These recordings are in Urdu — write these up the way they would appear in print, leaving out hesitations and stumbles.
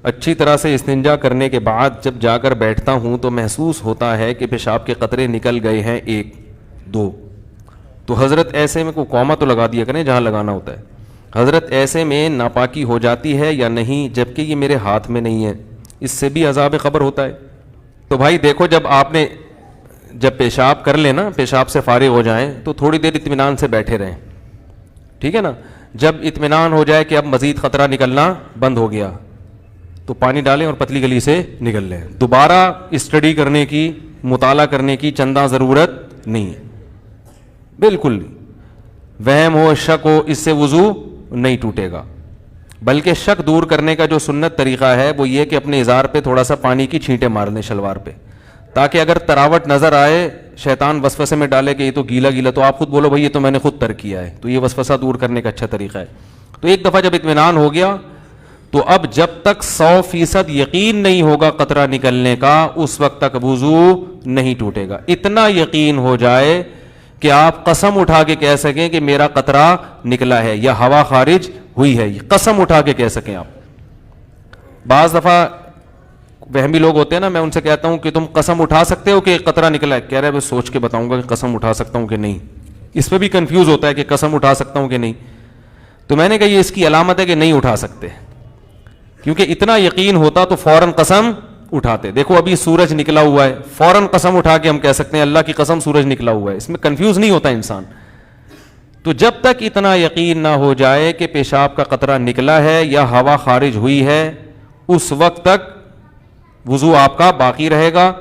اچھی طرح سے استنجا کرنے کے بعد جب جا کر بیٹھتا ہوں تو محسوس ہوتا ہے کہ پیشاب کے قطرے نکل گئے ہیں 1 2. تو حضرت ایسے میں کوئی قوما تو لگا دیا کریں جہاں لگانا ہوتا ہے. حضرت ایسے میں ناپاکی ہو جاتی ہے یا نہیں، جبکہ یہ میرے ہاتھ میں نہیں ہے، اس سے بھی عذاب قبر ہوتا ہے؟ تو بھائی دیکھو، جب پیشاب کر لیں نا، پیشاب سے فارغ ہو جائیں تو تھوڑی دیر اطمینان سے بیٹھے رہیں، ٹھیک ہے نا. جب اطمینان ہو جائے کہ اب مزید خطرہ نکلنا بند ہو گیا تو پانی ڈالیں اور پتلی گلی سے نکل لیں. دوبارہ اسٹڈی کرنے کی، مطالعہ کرنے کی چندہ ضرورت نہیں ہے، بالکل نہیں. وہم ہو، شک ہو، اس سے وضو نہیں ٹوٹے گا. بلکہ شک دور کرنے کا جو سنت طریقہ ہے وہ یہ کہ اپنے ازار پہ تھوڑا سا پانی کی چھینٹیں مار لیں شلوار پہ، تاکہ اگر تراوٹ نظر آئے شیطان وسوسے میں ڈالے کہ یہ تو گیلا گیلا، تو آپ خود بولو بھائی یہ تو میں نے خود ترک کیا ہے. تو یہ وسوسہ دور کرنے کا اچھا طریقہ ہے. تو ایک دفعہ جب اطمینان ہو گیا تو اب جب تک 100% یقین نہیں ہوگا قطرہ نکلنے کا، اس وقت تک وضو نہیں ٹوٹے گا. اتنا یقین ہو جائے کہ آپ قسم اٹھا کے کہہ سکیں کہ میرا قطرہ نکلا ہے یا ہوا خارج ہوئی ہے، قسم اٹھا کے کہہ سکیں آپ. بعض دفعہ وہمی لوگ ہوتے ہیں نا، میں ان سے کہتا ہوں کہ تم قسم اٹھا سکتے ہو کہ قطرہ نکلا ہے؟ کہہ رہے میں سوچ کے بتاؤں گا کہ قسم اٹھا سکتا ہوں کہ نہیں. اس پہ بھی کنفیوز ہوتا ہے کہ قسم اٹھا سکتا ہوں کہ نہیں. تو میں نے کہا یہ اس کی علامت ہے کہ نہیں اٹھا سکتے، کیونکہ اتنا یقین ہوتا تو فوراً قسم اٹھاتے. دیکھو ابھی سورج نکلا ہوا ہے، فوراً قسم اٹھا کے ہم کہہ سکتے ہیں اللہ کی قسم سورج نکلا ہوا ہے. اس میں کنفیوز نہیں ہوتا انسان. تو جب تک اتنا یقین نہ ہو جائے کہ پیشاب کا قطرہ نکلا ہے یا ہوا خارج ہوئی ہے، اس وقت تک وضو آپ کا باقی رہے گا.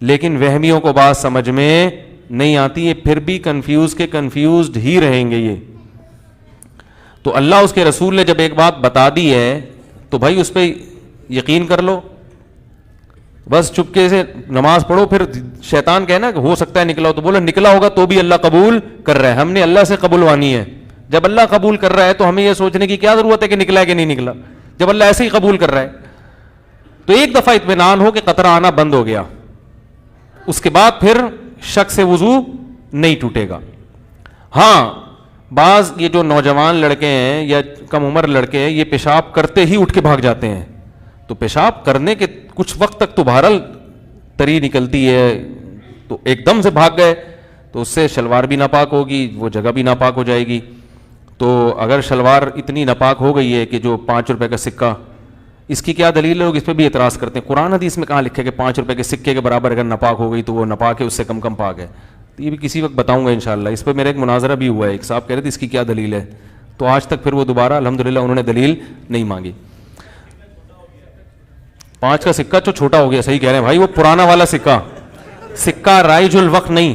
لیکن وہمیوں کو بات سمجھ میں نہیں آتی، یہ پھر بھی کنفیوزڈ ہی رہیں گے یہ. تو اللہ اس کے رسول نے جب ایک بات بتا دی ہے تو بھائی اس پہ یقین کر لو، بس چپکے سے نماز پڑھو. پھر شیطان کہنا کہ ہو سکتا ہے نکلا ہو، تو بولو نکلا ہوگا تو بھی اللہ قبول کر رہا ہے. ہم نے اللہ سے قبولوانی ہے. جب اللہ قبول کر رہا ہے تو ہمیں یہ سوچنے کی کیا ضرورت ہے کہ نکلا ہے کہ نہیں نکلا، جب اللہ ایسے ہی قبول کر رہا ہے. تو ایک دفعہ اطمینان ہو کہ قطرہ آنا بند ہو گیا، اس کے بعد پھر شک سے وضو نہیں ٹوٹے گا. ہاں بعض یہ جو نوجوان لڑکے ہیں یا کم عمر لڑکے ہیں، یہ پیشاب کرتے ہی اٹھ کے بھاگ جاتے ہیں. تو پیشاب کرنے کے کچھ وقت تک تو بہرحال تری نکلتی ہے، تو ایک دم سے بھاگ گئے تو اس سے شلوار بھی ناپاک ہوگی، وہ جگہ بھی ناپاک ہو جائے گی. تو اگر شلوار اتنی ناپاک ہو گئی ہے کہ جو 5 روپے کا سکہ، اس کی کیا دلیل ہے؟ لوگ اس پہ بھی اعتراض کرتے ہیں. قرآن حدیث میں کہاں لکھے کہ 5 روپے کے سکے کے برابر اگر ناپاک ہو گئی تو وہ ناپاک ہے، اس سے کم پاک ہے. تو یہ بھی کسی وقت بتاؤں گا انشاءاللہ. اس پہ میرا ایک مناظرہ بھی ہوا ہے، ایک صاحب کہہ رہے تھے اس کی کیا دلیل ہے، تو آج تک پھر وہ دوبارہ الحمدللہ انہوں نے دلیل نہیں مانگی. 5 کا سکہ جو چھوٹا ہو گیا، صحیح کہہ رہے ہیں بھائی، وہ پرانا والا سکہ رائج الوقت نہیں،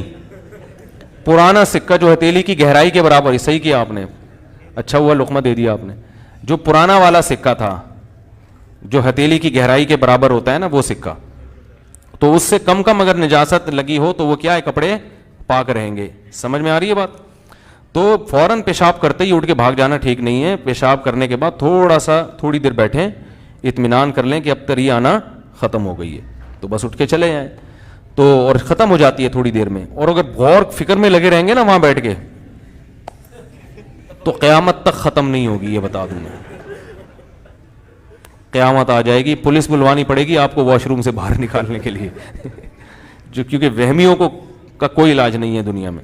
پرانا سکہ جو ہتھیلی کی گہرائی کے برابر. صحیح کیا آپ نے، اچھا ہوا لقمہ دے دیا آپ نے. جو پرانا والا سکہ تھا جو ہتھیلی کی گہرائی کے برابر ہوتا ہے نا، وہ سکہ، تو اس سے کم اگر نجاست لگی ہو تو وہ کیا ہے، کپڑے پاک رہیں گے. سمجھ میں آ رہی ہے بات؟ تو فوراً پیشاب کرتے ہی اٹھ کے بھاگ جانا ٹھیک نہیں ہے. پیشاب کرنے کے بعد تھوڑی دیر بیٹھیں، اطمینان کر لیں کہ اب تری آنا ختم ہو گئی ہے، تو بس اٹھ کے چلے جائیں. تو اور ختم ہو جاتی ہے تھوڑی دیر میں. اور اگر غور فکر میں لگے رہیں گے نا وہاں بیٹھ کے، تو قیامت تک ختم نہیں ہوگی. یہ بتا دوں میں، قیامت آ جائے گی، پولیس بلوانی پڑے گی آپ کو واش روم سے باہر نکالنے کے لیے. کیونکہ وہمیوں کا کوئی علاج نہیں ہے دنیا میں.